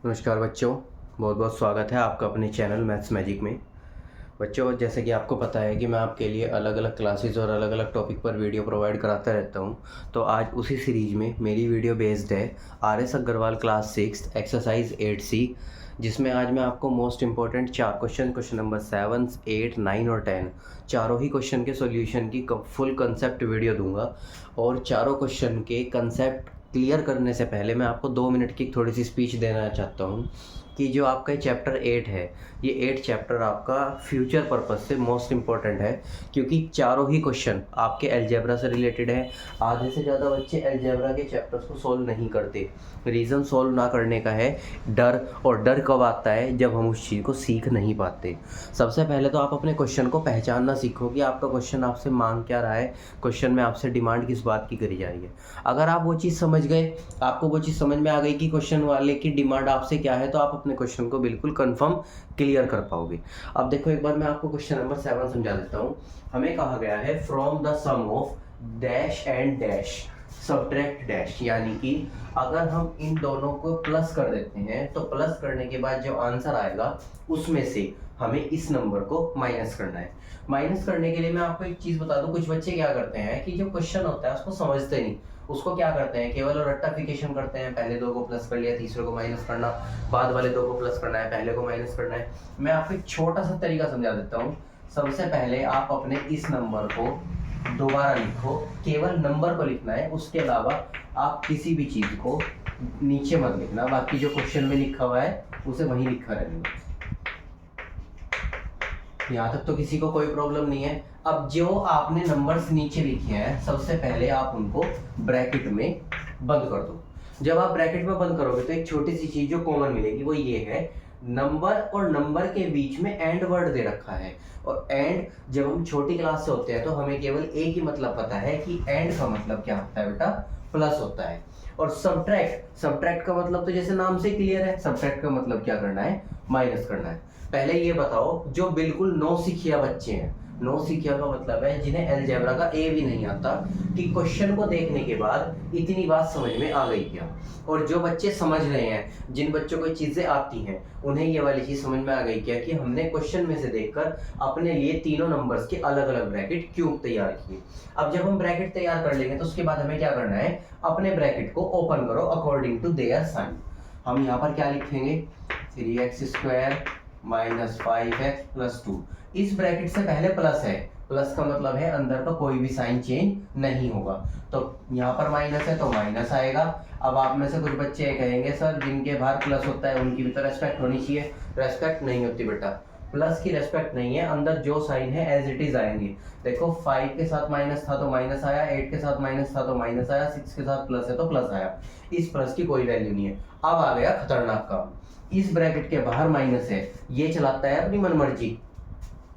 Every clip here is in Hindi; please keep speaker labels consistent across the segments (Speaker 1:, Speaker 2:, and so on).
Speaker 1: नमस्कार बच्चों, बहुत बहुत स्वागत है आपका अपने चैनल मैथ्स मैजिक में। बच्चों, जैसे कि आपको पता है कि मैं आपके लिए अलग अलग क्लासेस और अलग अलग टॉपिक पर वीडियो प्रोवाइड कराता रहता हूं। तो आज उसी सीरीज़ में मेरी वीडियो बेस्ड है RS Agarwal class 6 exercise 8C, जिसमें आज मैं आपको मोस्ट इंपॉर्टेंट 4 क्वेश्चन नंबर 7, 8, 9 और 10 चारों ही क्वेश्चन के सॉल्यूशन की फुल कंसेप्ट वीडियो दूंगा। और चारों क्वेश्चन के कंसेप्ट क्लियर करने से पहले मैं आपको 2 मिनट की थोड़ी सी स्पीच देना चाहता हूँ कि जो आपका चैप्टर 8 है, ये 8 चैप्टर आपका फ्यूचर पर्पस से मोस्ट इम्पॉर्टेंट है, क्योंकि चारों ही क्वेश्चन आपके अलजेब्रा से रिलेटेड है। आधे से ज़्यादा बच्चे अलजेब्रा के चैप्टर्स को सॉल्व नहीं करते। रीज़न सॉल्व ना करने का है डर, और डर कब आता है? जब हम उस चीज़ को सीख नहीं पाते। सबसे पहले तो आप अपने क्वेश्चन को पहचानना सीखो कि आपका क्वेश्चन आपसे मांग क्या रहा है, क्वेश्चन में आपसे डिमांड किस बात की करी जा रही है। अगर आप वो चीज़ समझ गए, आपको वो चीज़ समझ में आ गई कि क्वेश्चन वाले की डिमांड आपसे क्या है, तो आप अपने क्वेश्चन को बिल्कुल कंफर्म क्लियर कर पाओगे। अब देखो, एक बार मैं आपको क्वेश्चन नंबर 7 समझा देता हूँ। हमें कहा गया है from the sum of dash and dash subtract dash, यानी कि अगर हम इन दोनों को प्लस कर देते हैं तो प्लस करने के बाद जो आंसर आएगा उसमें से हमें इस नंबर को माइनस करना है। माइनस करने के लिए मैं आपको एक चीज़ बता दूं, कुछ बच्चे क्या करते हैं कि जो क्वेश्चन होता है उसको समझते नहीं, उसको क्या करते हैं, केवल रट्टाफिकेशन करते हैं। पहले दो को प्लस कर लिया, तीसरे को माइनस करना, बाद वाले दो को प्लस करना है, पहले को माइनस करना है। मैं आपको एक छोटा सा तरीका समझा देता हूँ। सबसे पहले आप अपने इस नंबर को दोबारा लिखो, केवल नंबर को लिखना है, उसके अलावा आप किसी भी चीज़ को नीचे मत लिखना। बाकी जो क्वेश्चन में लिखा हुआ है उसे वहीं लिखा रहने दो। यहाँ तक तो किसी को कोई प्रॉब्लम नहीं है। अब जो आपने नंबर्स नीचे लिखे हैं, सबसे पहले आप उनको ब्रैकेट में बंद कर दो। जब आप ब्रैकेट में बंद करोगे तो एक छोटी सी चीज जो कॉमन मिलेगी वो ये है, नंबर और नंबर के बीच में एंड वर्ड दे रखा है। और एंड, जब हम छोटी क्लास से होते हैं तो हमें केवल एक ही मतलब पता है कि एंड का मतलब क्या होता है बेटा, प्लस होता है। और सब्ट्रैक्ट का मतलब तो जैसे नाम से क्लियर है, सब्ट्रैक्ट का मतलब क्या करना है, माइनस करना है। पहले ये बताओ, जो बिल्कुल नौसिखिया बच्चे हैं, नौसिखिया का मतलब है जिन्हें अलजेब्रा का ए भी नहीं आता, कि क्वेश्चन को देखने के बाद इतनी बात समझ में आ गई क्या। और जो बच्चे समझ रहे हैं, जिन बच्चों को चीजें आती हैं, उन्हें ये वाली चीज समझ में आ गई क्या कि हमने क्वेश्चन में से देखकर अपने लिए तीनों नंबर्स के अलग अलग ब्रैकेट क्यों तैयार किए। अब जब हम ब्रैकेट तैयार कर लेंगे तो उसके बाद हमें क्या करना है, अपने ब्रैकेट को ओपन करो अकॉर्डिंग टू देयर साइन। हम यहाँ पर क्या लिखेंगे, 3x² माइनस 5x प्लस 2। इस ब्रैकेट से पहले प्लस है, प्लस का मतलब है अंदर का कोई भी साइन चेंज नहीं होगा। तो यहाँ पर माइनस है तो माइनस आएगा। अब आप में से कुछ बच्चे कहेंगे सर जिनके बाहर प्लस होता है उनकी भी तो रेस्पेक्ट होनी चाहिए। रेस्पेक्ट नहीं होती बेटा, प्लस की रेस्पेक्ट नहीं है, अंदर जो साइन है एज इट इज आएंगे। देखो 5 के साथ माइनस था तो माइनस आया, 8 के साथ माइनस था तो माइनस आया, 6 के साथ प्लस है तो प्लस आया। इस प्लस की कोई वैल्यू नहीं है। अब आ गया खतरनाक काम, इस ब्रैकेट के बाहर माइनस है, ये चलाता है अपनी मनमर्जी।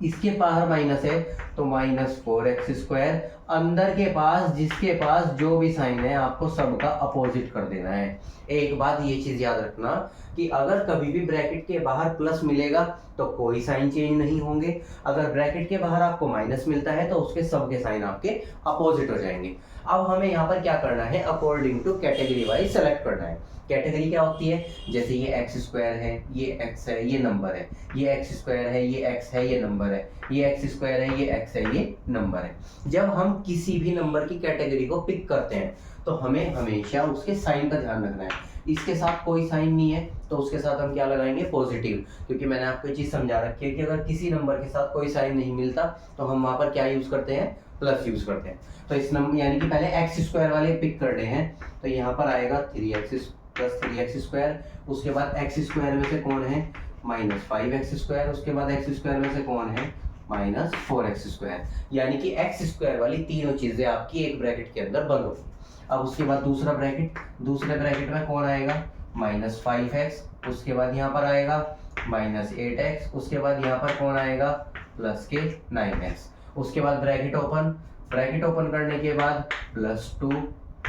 Speaker 1: इसके बाहर माइनस है तो -4x²। अंदर के पास जिसके पास जो भी साइन है आपको सबका अपोजिट कर देना है। एक बात ये चीज याद रखना कि अगर कभी भी ब्रैकेट के बाहर प्लस मिलेगा तो कोई साइन चेंज नहीं होंगे, अगर ब्रैकेट के बाहर आपको माइनस मिलता है तो उसके सबके साइन आपके अपोजिट हो जाएंगे। अब हमें यहाँ पर क्या करना है, according to category wise select करना है। कैटेगरी क्या होती है, जैसे ये x² है, ये x है, ये नंबर है, ये x² है, ये x है, ये नंबर है, ये x² है, ये x है, ये नंबर है। जब हम किसी भी नंबर की कैटेगरी को पिक करते हैं तो हमें हमेशा उसके साइन का ध्यान रखना है। इसके साथ कोई साइन नहीं है तो उसके साथ हम क्या लगाएंगे, पॉजिटिव, क्योंकि मैंने आपको ये चीज समझा रखी है कि अगर किसी नंबर के साथ कोई साइन नहीं मिलता तो हम वहां पर क्या यूज करते हैं, प्लस यूज करते हैं। तो इस नंबर यानी कि पहले x² वाले पिक करने हैं, तो यहाँ पर आएगा 3x प्लस 3x²। उसके बाद x² में से कौन है, -5x²। उसके बाद x² में से कौन है, -4x²। यानी कि x² वाली तीनों चीजें आपकी एक ब्रैकेट के अंदर बंद होगी। अब उसके बाद दूसरा ब्रैकेट, दूसरे ब्रैकेट में कौन आएगा, -5x। उसके बाद यहाँ पर आएगा -8x। उसके बाद यहाँ पर कौन आएगा, प्लस के 9x। उसके बाद ब्रैकेट ओपन करने के बाद +2,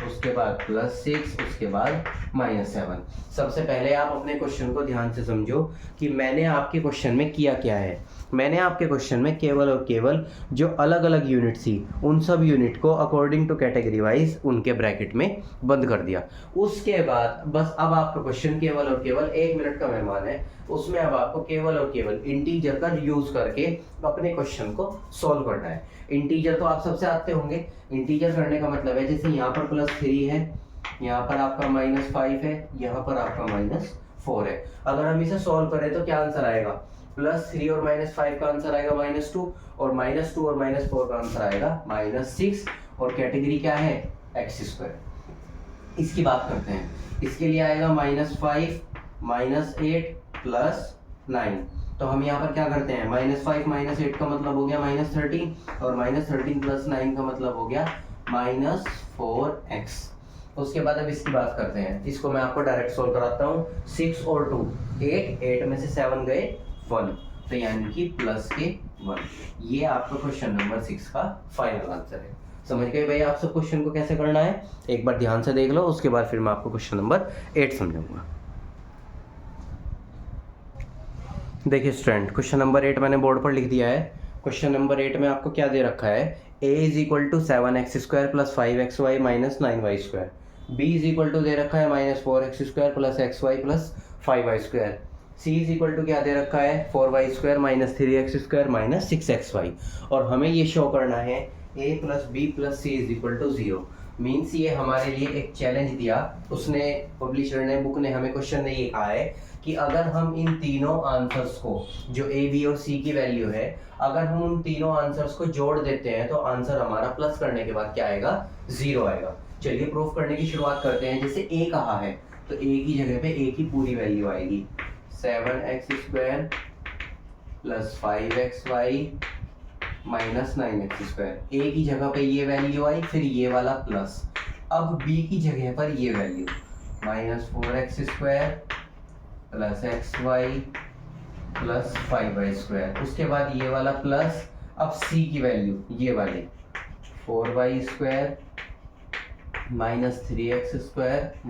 Speaker 1: उसके बाद +6, उसके बाद -7। सबसे पहले आप अपने क्वेश्चन को ध्यान से समझो कि मैंने आपके क्वेश्चन में किया क्या है। मैंने आपके क्वेश्चन में केवल और केवल जो अलग अलग यूनिट थी उन सब यूनिट को अकॉर्डिंग टू कैटेगरी वाइज उनके ब्रैकेट में बंद कर दिया। उसके बाद बस अब आपका क्वेश्चन केवल और केवल 1 मिनट का मेहमान है, उसमें अब आपको केवल और केवल इंटीजर का यूज करके अपने क्वेश्चन को सॉल्व करना है। इंटीजर तो आप सबसे आते होंगे। इंटीजर करने का मतलब है जैसे यहाँ पर +3 है, यहाँ पर आपका -5 है, यहाँ पर आपका -4 है। अगर हम इसे सॉल्व करें तो क्या आंसर आएगा? +3 और -5 का आंसर आएगा -2 और -2 और -4 का आंसर आएगा -6 और कैटेगरी क्या है? x²। इसकी बात करते हैं। इसके लिए आएगा -5 -8 +9। तो हम यहाँ पर क्या करते हैं? -5 -8 का मतलब हो गया -13 और -13 +9 का मतलब हो गया -4x। उसके बाद अब इसकी बात करते हैं। इसको मैं आपको डायरेक्ट सोल्व कराता हूँ। 6 और 2 8 में से 7 गए 1, तो यानी कि प्लस के 1। ये आपका क्वेश्चन नंबर 6 का फाइनल आंसर है। समझ गए भाई आप सब क्वेश्चन को कैसे करना है? एक बार ध्यान से देख लो, उसके बाद फिर मैं आपको क्वेश्चन नंबर 8 समझाऊंगा। देखिए स्टूडेंट, क्वेश्चन नंबर 8 मैंने बोर्ड पर लिख दिया है। क्वेश्चन नंबर 8 में आपको क्या दे रखा है? a = 7x² + 5xy - 9y²। b = दे रखा है -4x² + xy + 5y²। c = क्या दे रखा है? 4y² - 3x² - 6xy। और हमें ये शो करना है a + b + c = 0। मीन्स ये हमारे लिए एक चैलेंज दिया उसने, पब्लिशर ने, बुक ने हमें क्वेश्चन में ये कहा है कि अगर हम इन तीनों आंसर्स को, जो ए बी और सी की वैल्यू है, अगर हम उन तीनों आंसर्स को जोड़ देते हैं तो आंसर हमारा प्लस करने के बाद क्या आएगा? 0 आएगा। चलिए प्रूफ करने की शुरुआत करते हैं। जैसे ए कहा है तो ए की जगह पे ए की पूरी वैल्यू आएगी 7x² + 5xy - 9x²। ए की जगह पे ये वैल्यू आई, फिर ये वाला प्लस। अब बी की जगह पर ये वैल्यू -4x² + xy + 5y²। उसके बाद ये वाला प्लस। अब सी की वैल्यू ये वाले 4y² - 3x² -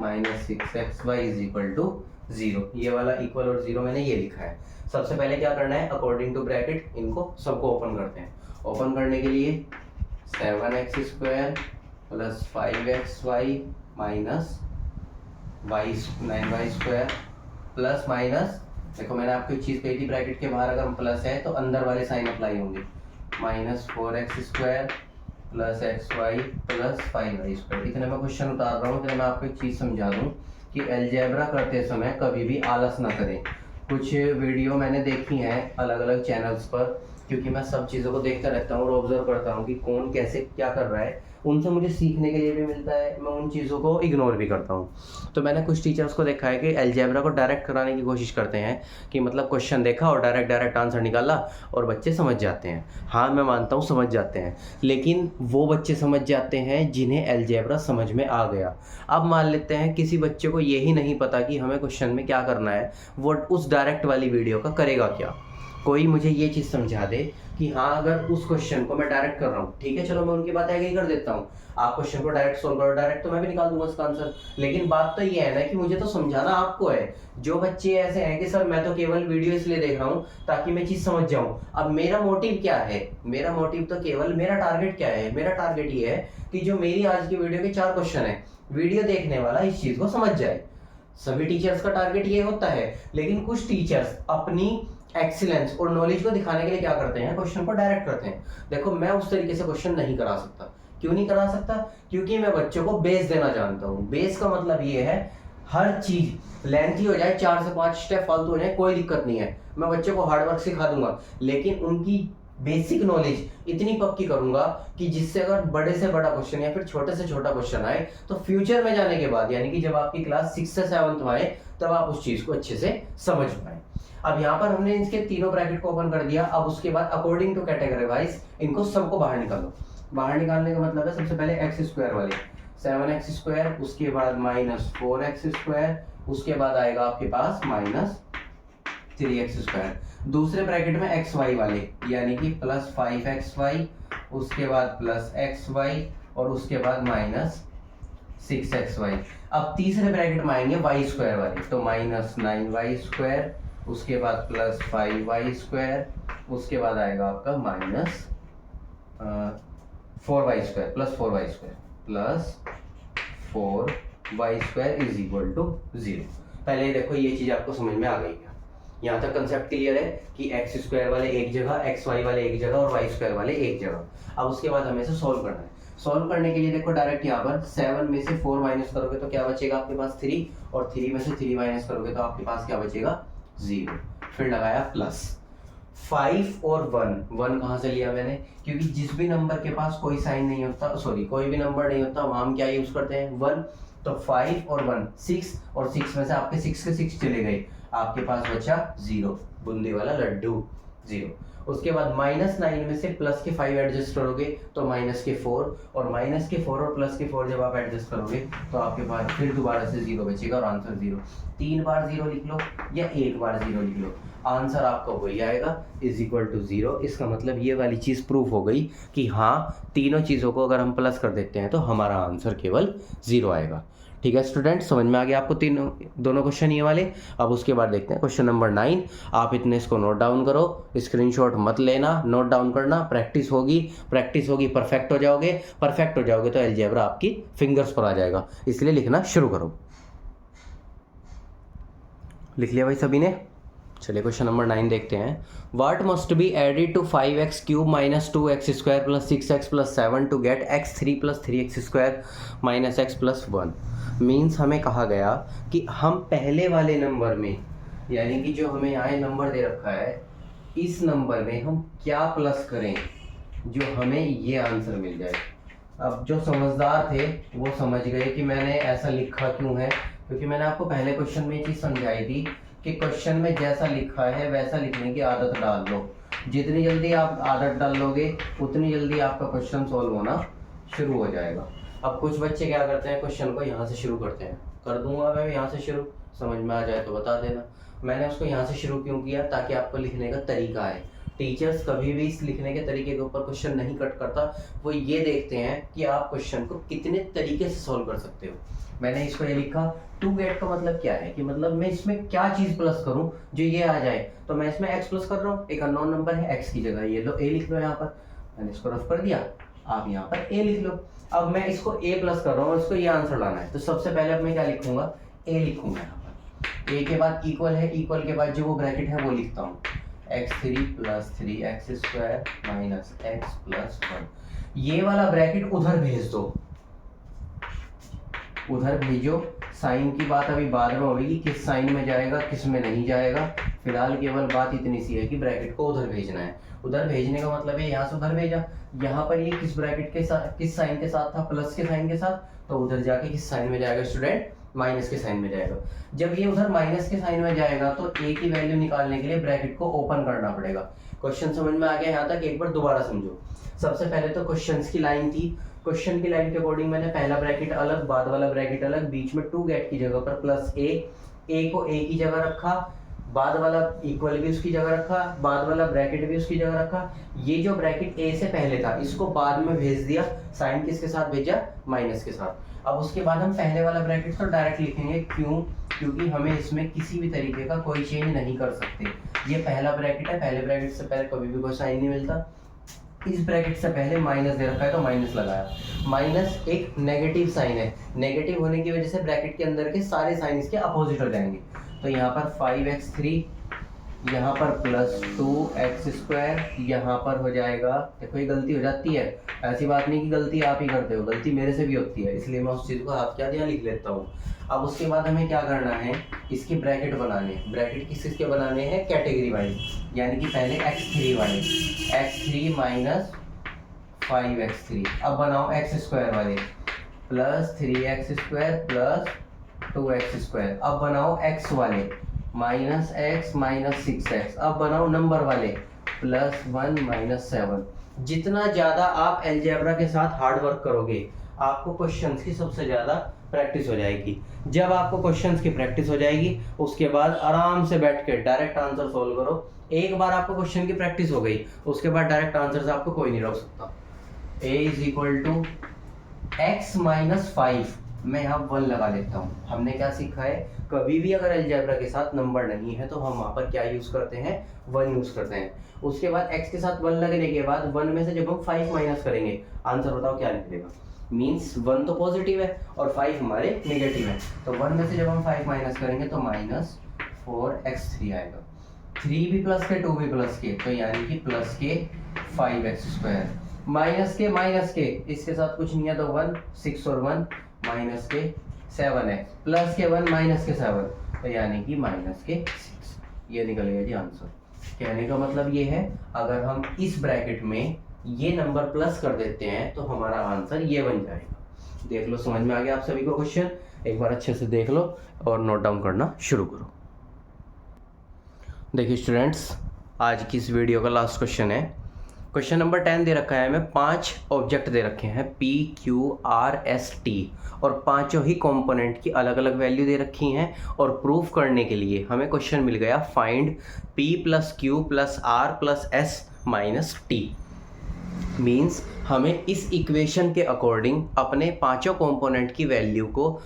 Speaker 1: 6xy = 0। ये वाला इक्वल और 0 मैंने ये लिखा है। सबसे पहले क्या करना है? अकॉर्डिंग टू ब्रैकेट इनको सबको ओपन करते हैं। ओपन करने के लिए 7x² + 5xy - 9y² plus minus, देखो मैंने आपको एक चीज़ कही थी, ब्रैकेट के बाहर अगर प्लस है तो अंदर वाले साइन अप्लाई होंगे। -4x² + xy + 5y²। इतने में क्वेश्चन उतार रहा हूँ। इतने मैं आपको एक चीज़ समझा दूँ कि अलजेब्रा करते समय कभी भी आलस ना करें। कुछ वीडियो मैंने देखी हैं अलग अलग चैनल्स पर, क्योंकि मैं सब चीज़ों को देखता रहता हूँ और ऑब्जर्व करता हूँ कि कौन कैसे क्या कर रहा है। उनसे मुझे सीखने के लिए भी मिलता है, मैं उन चीज़ों को इग्नोर भी करता हूँ। तो मैंने कुछ टीचर्स को देखा है कि अलजेब्रा को डायरेक्ट कराने की कोशिश करते हैं कि मतलब क्वेश्चन देखा और डायरेक्ट आंसर निकाला और बच्चे समझ जाते हैं। हाँ मैं मानता हूँ समझ जाते हैं, लेकिन वो बच्चे समझ जाते हैं जिन्हें अलजेब्रा समझ में आ गया। अब मान लेते हैं किसी बच्चे को यही नहीं पता कि हमें क्वेश्चन में क्या करना है, वो उस डायरेक्ट वाली वीडियो का करेगा क्या? कोई मुझे ये चीज़ समझा दे कि हाँ अगर उस क्वेश्चन को मैं डायरेक्ट कर रहा हूँ, ठीक है चलो मैं उनकी बात एग्री कर देता हूँ, आप क्वेश्चन को डायरेक्ट सोल्व करो, डायरेक्ट तो मैं भी निकाल दूंगा इसका आंसर। लेकिन बात तो ये है ना कि मुझे तो समझाना आपको है। जो बच्चे ऐसे हैं कि सर मैं तो केवल वीडियो इसलिए देख रहा हूँ ताकि मैं चीज़ समझ जाऊँ, अब मेरा मोटिव क्या है? मेरा मोटिव तो केवल, मेरा टारगेट क्या है? मेरा टारगेट ये है कि जो मेरी आज की वीडियो के 4 क्वेश्चन है, वीडियो देखने वाला इस चीज़ को समझ जाए। सभी टीचर्स का टारगेट ये होता है, लेकिन कुछ टीचर्स अपनी एक्सीलेंस और नॉलेज को दिखाने के लिए क्या करते हैं? क्वेश्चन को डायरेक्ट करते हैं। देखो मैं उस तरीके से क्वेश्चन नहीं करा सकता। क्यों नहीं करा सकता? क्योंकि मैं बच्चों को बेस देना जानता हूँ। बेस का मतलब ये है हर चीज लेंथी हो जाए, 4 से 5 स्टेप फालतू हो जाए, कोई दिक्कत नहीं है, मैं बच्चों को हार्डवर्क सिखा दूंगा, लेकिन उनकी बेसिक नॉलेज इतनी पक्की करूंगा कि जिससे अगर बड़े से बड़ा क्वेश्चन या फिर छोटे से छोटा क्वेश्चन आए तो फ्यूचर में जाने के बाद, यानी कि जब आपकी क्लास 6 से 7th आए, तब आप उस चीज को अच्छे से समझ पाए। अब यहाँ पर हमने इसके तीनों ब्रैकेट को ओपन कर दिया। अब उसके बाद अकॉर्डिंग टू कैटेगरी वाइज इनको सबको बाहर निकालो। बाहर निकालने का मतलब है सबसे पहले x² वाले 7x², उसके बाद -4x², उसके बाद आएगा आपके पास -3x²। दूसरे ब्रैकेट में xy वाले यानी कि +5xy, उसके बाद +xy और उसके बाद -6xy। अब तीसरे ब्रैकेट में आएंगे y² वाले, तो -9y², उसके बाद +5y², उसके बाद आएगा आपका minus 4y² plus 4y² plus 4y² is equal to 0। पहले देखो ये चीज आपको समझ में आ गई क्या? यहाँ तक कंसेप्ट क्लियर है कि x² वाले एक जगह, xy वाले एक जगह और y² वाले एक जगह। अब उसके बाद हमें इसे सॉल्व करना है। सॉल्व करने के लिए देखो डायरेक्ट यहाँ पर 7 में से 4 माइनस करोगे तो क्या बचेगा आपके पास 3, और 3 में से 3 माइनस करोगे तो आपके पास क्या बचेगा 0। फिर लगाया प्लस 5 और 1 कहाँ से लिया मैंने? क्योंकि जिस भी नंबर के पास कोई साइन नहीं होता, सॉरी कोई भी नंबर नहीं होता, वहां हम क्या यूज करते हैं 1। तो 5 और 1 6, और 6 में से आपके 6 के 6 चले गए, आपके पास बचा 0, बूंदी वाला लड्डू 0। उसके बाद -9 में से प्लस के 5 एडजस्ट करोगे तो -4, और -4 और प्लस के 4 जब आप एडजस्ट करोगे तो आपके पास फिर दोबारा से 0 बचेगा और आंसर 0। 3 बार 0 लिख लो या 1 बार 0 लिख लो, आंसर आपका वही आएगा इज इक्वल टू 0। इसका मतलब ये वाली चीज़ प्रूफ हो गई कि हाँ, तीनों चीज़ों को अगर हम प्लस कर देते हैं तो हमारा आंसर केवल 0 आएगा। ठीक है स्टूडेंट, समझ में आ गया आपको दोनों क्वेश्चन ये वाले। अब उसके बाद देखते हैं क्वेश्चन नंबर 9। आप इतने इसको नोट डाउन करो, स्क्रीनशॉट मत लेना, नोट डाउन करना। प्रैक्टिस होगी परफेक्ट हो जाओगे, परफेक्ट हो जाओगे तो अलजेब्रा आपकी फिंगर्स पर आ जाएगा, इसलिए लिखना शुरू करो। लिख लिया भाई सभी ने? चलिए क्वेश्चन नंबर 9 देखते हैं। What must be added to 5x³ minus 2x² plus 6x plus 7 to get x3 plus 3x² minus x plus 1। Means हमें कहा गया कि हम पहले वाले नंबर में, यानी कि जो हमें यहाँ नंबर दे रखा है, इस नंबर में हम क्या प्लस करें जो हमें ये आंसर मिल जाए। अब जो समझदार थे वो समझ गए कि मैंने ऐसा लिखा क्यों है, क्योंकि मैंने आपको पहले क्वेश्चन में ये चीज़ समझाई थी कि क्वेश्चन में जैसा लिखा है वैसा लिखने की आदत डाल लो। जितनी जल्दी आप आदत डाल लोगे उतनी जल्दी आपका क्वेश्चन सॉल्व होना शुरू हो जाएगा। अब कुछ बच्चे क्या करते हैं, क्वेश्चन को यहाँ से शुरू करते हैं। कर दूंगा मैं यहाँ से शुरू, समझ में आ जाए तो बता देना। मैंने उसको यहाँ से शुरू क्यों किया? ताकि आपको लिखने का तरीका है। टीचर्स कभी भी इस लिखने के तरीके के ऊपर क्वेश्चन नहीं कट करता, वो ये देखते हैं कि आप क्वेश्चन को कितने तरीके से सॉल्व कर सकते हो। मैंने इसको ये लिखा टू गेट का मतलब क्या है कि मतलब मैं इसमें क्या चीज प्लस करूं जो ये आ जाए। तो मैं इसमें x प्लस कर रहा हूँ, एक अननोन नंबर है, x की जगह ये लो a लिख लो। यहाँ पर मैंने इसको रफ कर दिया, आप यहाँ पर a लिख लो। अब मैं इसको a प्लस कर रहा हूँ, इसको ये आंसर लाना है, तो सबसे पहले अब मैं क्या लिखूंगा, a लिखूंगा। यहाँ पर a के बाद इक्वल है, इक्वल के बाद जो वो ब्रैकेट है वो लिखता हूँ, x3 plus 3x² minus x plus 1। ये वाला ब्रैकेट उधर भेज दो, उधर भेजो। साइन की बात अभी बाद में होगी, किस साइन में जाएगा किस में नहीं जाएगा। फिलहाल केवल बात इतनी सी है कि ब्रैकेट को उधर भेजना है। उधर भेजने का मतलब है यहाँ से उधर भेजा। यहाँ पर ये किस ब्रैकेट के साथ, किस साइन के साथ था, प्लस के साइन के साथ, तो उधर जाके किस साइन में जाएगा स्टूडेंट, माइनस के साइन में जाएगा। जब ये उधर माइनस के साइन में जाएगा तो a की वैल्यू निकालने के लिए ब्रैकेट को ओपन करना पड़ेगा। क्वेश्चन समझ में आ गया यहाँ तक? एक बार दोबारा समझो। सबसे पहले तो क्वेश्चन की लाइन थी, क्वेश्चन की लाइन के अकॉर्डिंग मैंने पहला ब्रैकेट अलग, बाद वाला ब्रैकेट अलग, बीच में टू गेट की जगह पर प्लस a को a की जगह रखा, बाद वाला इक्वल भी उसकी जगह रखा, बाद वाला ब्रैकेट भी उसकी जगह रखा। ये जो ब्रैकेट a से पहले था इसको बाद में भेज दिया, साइन किसके साथ भेजा, माइनस के साथ। अब उसके बाद हम पहले वाला ब्रैकेट तो डायरेक्ट लिखेंगे, क्यों? क्योंकि हमें इसमें किसी भी तरीके का कोई चेंज नहीं कर सकते। ये पहला ब्रैकेट है, पहले ब्रैकेट से पहले कभी भी कोई साइन नहीं मिलता। इस ब्रैकेट से पहले माइनस दे रखा है तो माइनस लगाया। माइनस एक नेगेटिव साइन है, नेगेटिव होने की वजह से ब्रैकेट के अंदर के सारे साइन इसके अपोजिट हो जाएंगे। तो यहाँ पर 5x3, यहाँ पर प्लस 2x², यहाँ पर हो जाएगा, देखो ये गलती हो जाती है, ऐसी बात नहीं कि गलती आप ही करते हो, गलती मेरे से भी होती है, इसलिए मैं उस चीज़ को आप क्या दिया लिख लेता हूँ। अब उसके बाद हमें क्या करना है, इसके ब्रैकेट बनाने। ब्रैकेट किस के बनाने हैं, कैटेगरी वाइज, यानी कि पहले x3 वाले, x3 माइनस 5x3। अब बनाओ x² वाले, प्लस 3x² प्लस 2x²। अब बनाओ x वाले, माइनस x माइनस 6x। अब बनाओ नंबर वाले, प्लस 1 माइनस 7। जितना ज़्यादा आप अलजेब्रा के साथ हार्ड वर्क करोगे आपको क्वेश्चंस की सबसे ज़्यादा प्रैक्टिस हो जाएगी। जब आपको क्वेश्चंस की प्रैक्टिस हो जाएगी उसके बाद आराम से बैठ के डायरेक्ट आंसर सोल्व करो। एक बार आपको क्वेश्चन की प्रैक्टिस हो गई उसके बाद डायरेक्ट आंसर से आपको कोई नहीं रोक सकता। a is equal to x minus 5, मैं यहाँ 1 लगा लेता हूँ। हमने क्या सीखा है, कभी भी अगर अलजेब्रा के साथ नंबर नहीं है तो हम वहाँ पर क्या यूज़ करते हैं, 1 यूज़ करते हैं। उसके बाद x के साथ 1 लगने के बाद 1 में से जब हम 5 माइनस करेंगे, आंसर बताओ क्या निकलेगा। मीन्स 1 तो पॉजिटिव है और 5 हमारे नेगेटिव है, तो 1 में से जब हम 5 माइनस करेंगे तो -4x3 आएगा। 3 भी प्लस के 2 भी प्लस के, तो यानी कि प्लस के 5x², माइनस के इसके साथ कुछ नहीं है तो 1, 6 और 1 माइनस के 7 है, प्लस के 1 माइनस के 7, तो यानी कि माइनस के 6। ये निकलेगा जी आंसर। कहने का मतलब ये है, अगर हम इस ब्रैकेट में ये नंबर प्लस कर देते हैं तो हमारा आंसर ये बन जाएगा। देख लो, समझ में आ गया आप सभी को क्वेश्चन? एक बार अच्छे से देख लो और नोट डाउन करना शुरू करो। देखिए स्टूडेंट्स, आज की इस वीडियो का लास्ट क्वेश्चन है। क्वेश्चन नंबर 10 दे रखा है हमें, 5 ऑब्जेक्ट दे रखे हैं P, Q, R, S, T और पांचों ही कंपोनेंट की अलग अलग वैल्यू दे रखी हैं और प्रूफ करने के लिए हमें क्वेश्चन मिल गया, find P + Q + R + S - T। Means हमें इस इक्वेशन के अकॉर्डिंग अपने पांचों कंपोनेंट की वैल्यू को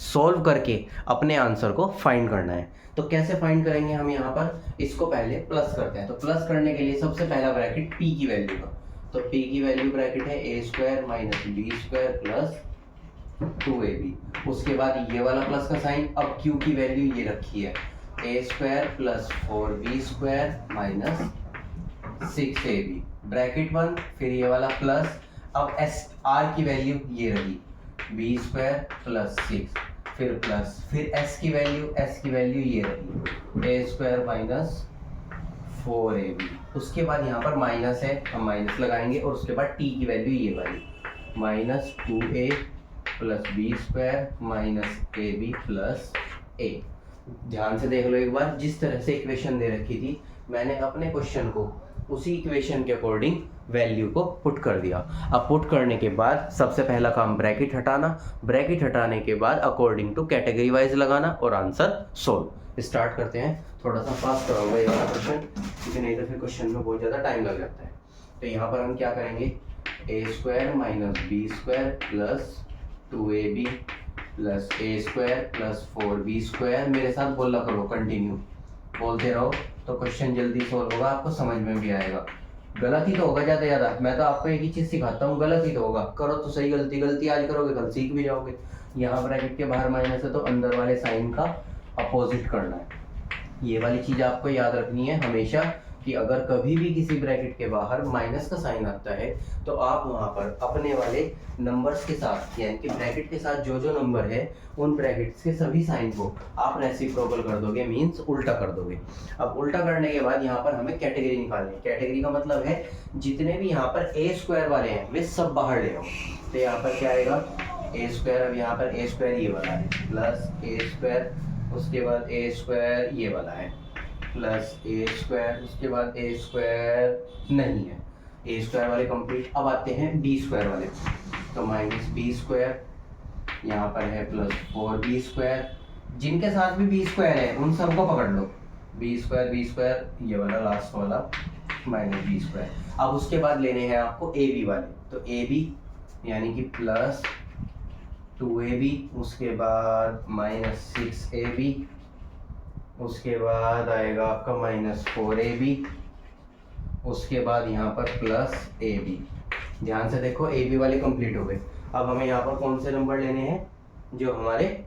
Speaker 1: सॉल्व करके अपने आंसर को फाइंड करना है। तो कैसे फाइंड करेंगे हम? यहाँ पर इसको पहले प्लस करते हैं। तो प्लस करने के लिए सबसे पहला ब्रैकेट p की वैल्यू का, तो p की वैल्यू ब्रैकेट है a² - b² + 2ab। उसके बाद ये वाला प्लस का साइन, अब q की वैल्यू ये रखी है a² + 4b² - 6ab ब्रैकेट 1, फिर ये वाला प्लस, अब r की वैल्यू ये रही b² + 6, फिर प्लस, फिर s की वैल्यू ये रही a² - 4ab। उसके बाद यहाँ पर माइनस है, हम माइनस लगाएंगे और उसके बाद t की वैल्यू ये वाली -2a + b² - ab + a। ध्यान से देख लो एक बार, जिस तरह से इक्वेशन दे रखी थी मैंने अपने क्वेश्चन को उसी इक्वेशन के अकॉर्डिंग वैल्यू को पुट कर दिया। अब पुट करने के बाद सबसे पहला काम ब्रैकेट हटाना, ब्रैकेट हटाने के बाद अकॉर्डिंग टू कैटेगरी वाइज लगाना और आंसर सोल्व। स्टार्ट करते हैं। थोड़ा सा फास्ट कराऊंगा ये वाला क्वेश्चन, क्योंकि नहीं तो फिर क्वेश्चन में बहुत ज़्यादा टाइम लग जाता है। तो यहाँ पर हम क्या करेंगे, a² - b² + 2ab + a² + 4b²। मेरे साथ बोला करो, कंटिन्यू बोलते रहो तो क्वेश्चन जल्दी सोल्व होगा, आपको समझ में भी आएगा। गलत ही तो होगा ज़्यादा, मैं तो आपको एक ही चीज़ सिखाता हूँ, गलत ही तो होगा। करो तो सही, गलती आज करोगे कल सीख भी जाओगे। यहाँ ब्रैकेट के बाहर माइनस है तो अंदर वाले साइन का अपोजिट करना है। ये वाली चीज़ आपको याद रखनी है हमेशा कि अगर कभी भी किसी ब्रैकेट के बाहर माइनस का साइन आता है तो आप वहाँ पर अपने वाले नंबर्स के साथ, यानी कि ब्रैकेट के साथ जो जो नंबर है उन ब्रैकेट्स के सभी साइन को आप रेसिप्रोकल कर दोगे, मीन्स उल्टा कर दोगे। अब उल्टा करने के बाद यहाँ पर हमें कैटेगरी निकालनी है। कैटेगरी का मतलब है जितने भी यहाँ पर a² वाले हैं वे सब बाहर ले आओ। तो यहाँ पर क्या आएगा, a², अब यहाँ पर a² ये वाला है प्लस a², उसके बाद a² ये वाला है प्लस a², उसके बाद a² नहीं है, a² वाले कंप्लीट। अब आते हैं b² वाले, तो -b², यहाँ पर है प्लस 4b²। जिनके साथ भी b² है उन सबको पकड़ लो, b², ये वाला लास्ट वाला -b²। अब उसके बाद लेने हैं आपको ab वाले, तो ab यानी कि प्लस 2ab, उसके बाद -6ab, उसके बाद आएगा आपका -4ab, उसके बाद यहाँ पर प्लस ab। ध्यान से देखो, ab वाले कंप्लीट हो गए। अब हमें यहाँ पर कौन से नंबर लेने हैं जो हमारे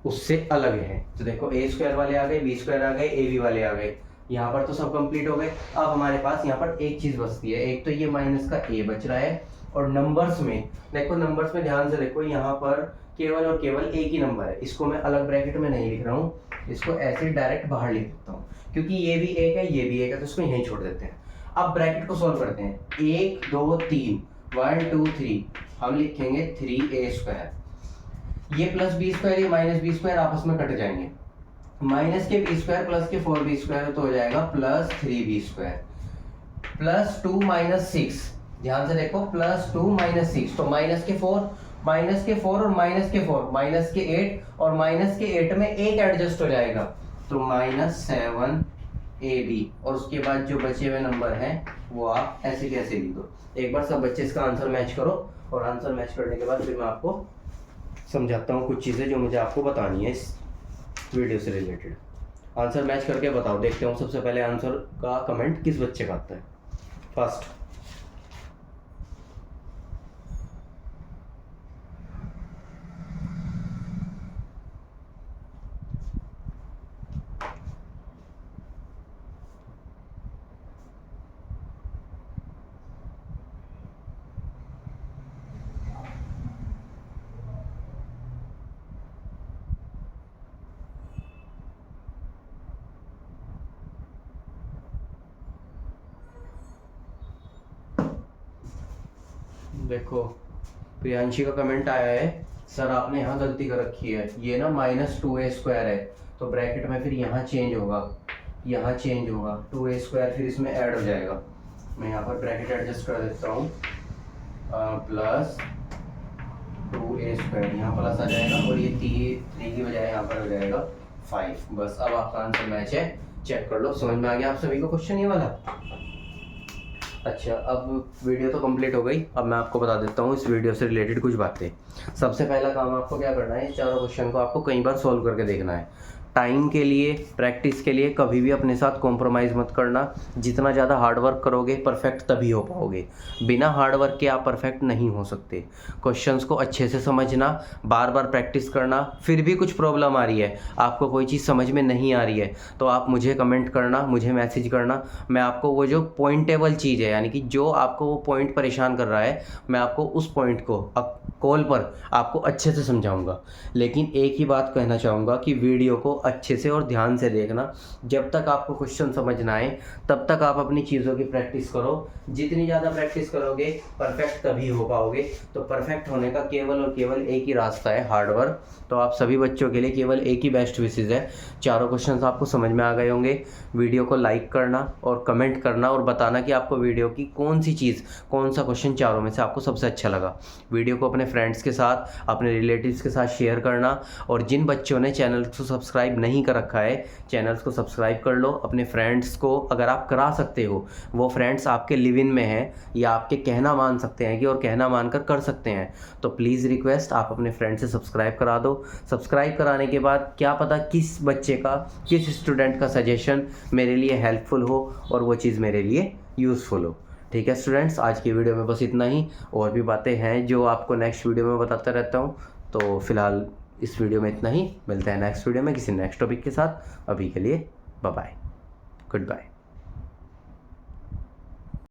Speaker 1: उससे अलग हैं। तो देखो a² वाले आ गए, b² आ गए, ab वाले आ गए। यहाँ पर तो सब कंप्लीट हो गए। अब हमारे पास यहाँ पर एक चीज़ बचती है, एक तो ये माइनस का a बच रहा है, और नंबर्स में देखो, नंबर्स में ध्यान से देखो, यहाँ पर केवल और केवल एक ही नंबर है। इसको मैं अलग ब्रैकेट में नहीं लिख रहा हूँ, इसको ऐसे डायरेक्ट बाहर लिख देता हूँ, क्योंकि ये भी एक है ये भी एक है, तो इसको यहीं छोड़ देते हैं। अब ब्रैकेट को सॉल्व करते हैं। 1 2 3 1 2 3 हम लिखेंगे 3a²। ये प्लस b², ये माइनस b² आपस में कट जाएंगे। माइनस के b² प्लस के 4b² तो हो जाएगा प्लस 3b² प्लस 2 - 6। ध्यान से देखो, प्लस 2 - 6, तो माइनस के 4 और माइनस के 4, माइनस के 8 और माइनस के 8 में एक एडजस्ट हो जाएगा, तो -7ab। और उसके बाद जो बचे हुए नंबर हैं वो आप ऐसे के ऐसे लिख दो। एक बार सब बच्चे इसका आंसर मैच करो, और आंसर मैच करने के बाद फिर मैं आपको समझाता हूँ कुछ चीज़ें जो मुझे आपको बतानी है इस वीडियो से रिलेटेड। आंसर मैच करके बताओ, देखते हूँ सबसे पहले आंसर का कमेंट किस बच्चे का आता है। फर्स्ट देखो, प्रियांशी का कमेंट आया है, सर आपने यहाँ गलती कर रखी है, ये ना -2a² है, तो ब्रैकेट में फिर यहाँ चेंज होगा, यहाँ चेंज होगा, 2a² फिर इसमें ऐड हो जाएगा। मैं यहाँ पर ब्रैकेट एडजस्ट कर देता हूँ, प्लस 2a², यहाँ प्लस आ जाएगा और ये 3 की बजाय यहाँ पर हो जाएगा 5। बस अब आपका आंसर मैच है, चेक कर लो। समझ में आ गया आप सभी को क्वेश्चन ये वाला? अच्छा, अब वीडियो तो कंप्लीट हो गई। अब मैं आपको बता देता हूँ इस वीडियो से रिलेटेड कुछ बातें। सबसे पहला काम आपको क्या करना है, चारों क्वेश्चन को आपको कई बार सॉल्व करके देखना है। टाइम के लिए, प्रैक्टिस के लिए कभी भी अपने साथ कॉम्प्रोमाइज़ मत करना। जितना ज़्यादा हार्ड वर्क करोगे परफेक्ट तभी हो पाओगे, बिना हार्ड वर्क के आप परफेक्ट नहीं हो सकते। क्वेश्चंस को अच्छे से समझना, बार बार प्रैक्टिस करना। फिर भी कुछ प्रॉब्लम आ रही है, आपको कोई चीज़ समझ में नहीं आ रही है, तो आप मुझे कमेंट करना, मुझे मैसेज करना। मैं आपको वो जो पॉइंटेबल चीज़ है, यानी कि जो आपको वो पॉइंट परेशान कर रहा है, मैं आपको उस पॉइंट को अब कॉल पर आपको अच्छे से समझाऊंगा। लेकिन एक ही बात कहना चाहूँगा कि वीडियो को अच्छे से और ध्यान से देखना। जब तक आपको क्वेश्चन समझ ना आए तब तक आप अपनी चीज़ों की प्रैक्टिस करो। जितनी ज़्यादा प्रैक्टिस करोगे परफेक्ट तभी हो पाओगे। तो परफेक्ट होने का केवल और केवल एक ही रास्ता है, हार्ड वर्क। तो आप सभी बच्चों के लिए केवल एक ही बेस्ट विशेज़ है। चारों क्वेश्चन आपको समझ में आ गए होंगे। वीडियो को लाइक करना और कमेंट करना और बताना कि आपको वीडियो की कौन सी चीज़, कौन सा क्वेश्चन चारों में से आपको सबसे अच्छा लगा। वीडियो को अपने फ्रेंड्स के साथ, अपने रिलेटिव्स के साथ शेयर करना। और जिन बच्चों ने चैनल को सब्सक्राइब नहीं कर रखा है, चैनल्स को सब्सक्राइब कर लो। अपने फ्रेंड्स को अगर आप करा सकते हो, वो फ्रेंड्स आपके लिव इन में हैं या आपके कहना मान सकते हैं कि और कहना मानकर कर सकते हैं, तो प्लीज़ रिक्वेस्ट आप अपने फ्रेंड से सब्सक्राइब करा दो। सब्सक्राइब कराने के बाद क्या पता किस बच्चे का, किस स्टूडेंट का सजेशन मेरे लिए हेल्पफुल हो और वो चीज़ मेरे लिए यूज़फुल हो। ठीक है स्टूडेंट्स, आज की वीडियो में बस इतना ही। और भी बातें हैं जो आपको नेक्स्ट वीडियो में बताता रहता हूँ। तो फिलहाल इस वीडियो में इतना ही। मिलते हैं नेक्स्ट वीडियो में किसी नेक्स्ट टॉपिक के साथ। अभी के लिए बाय बाय, गुड बाय।